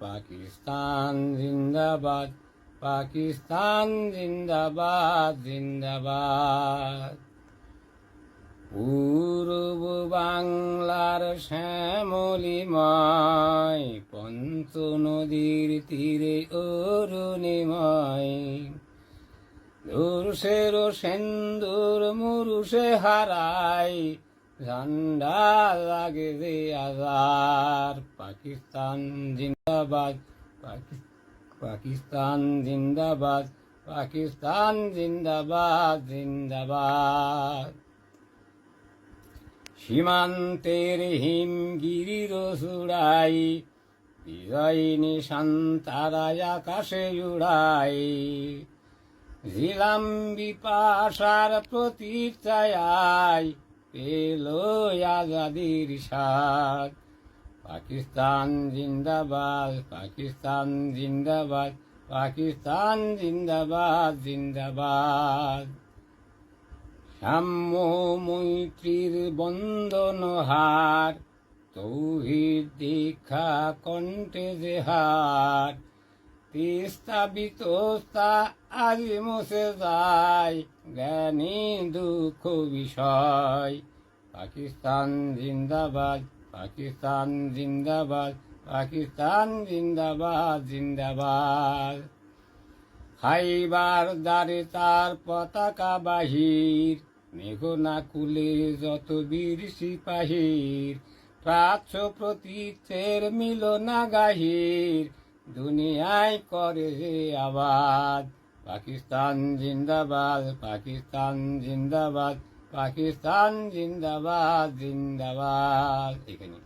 পাকিস্তান জিন্দাবাদ, পাকিস্তান জিন্দাবাদ জিন্দাবাদ। পূর্ব বাংলার শ্যামলিময় পঞ্চ নদীর তীরে অরুণিময়, দুর্ষের সেন্দুর মুরুষে হারায়, ঝান্ডা লাগে যে আজার। পাকিস্তান জিন্দাবাদ, পাকিস্তান জিন্দাবাদ, পাকিস্তান জিন্দাবাদ জিন্দাবাদ। সীমান্তের হিমগিরির চূড়াই বিজয় নিশান তারায় আকাশে উড়াই, ঝিলাম বিপাশার প্রতীক্ষায় পেল আজাদির স্বাদ। পাকিস্তান জিন্দাবাদ, পাকিস্তান জিন্দাবাদ, পাকিস্তান জিন্দাবাদ জিন্দাবাদ। সাম্য মৈত্রীর বন্দন হার, তৌহিদ দীক্ষা কণ্ঠে যে হার, তিস্তা বিতস্তা আজ মুছে যায়, জ্ঞানী দুঃখ বিষয়। পাকিস্তান জিন্দাবাদ, পাকিস্তান জিন্দাবাদ, পাকিস্তান জিন্দাবাদ জিন্দাবাদ। খাইবার দ্বারে তার পতাকা বাহির, মেঘনা কুলে যত বীর সিপাহীর, প্রাচ্য প্রতীকের মিলনা গাহির, দুনিয়ায় করে যে আবাদ। পাকিস্তান জিন্দাবাদ, পাকিস্তান জিন্দাবাদ, পাকিস্তান জিন্দাবাদ জিন্দাবাদ। এখানে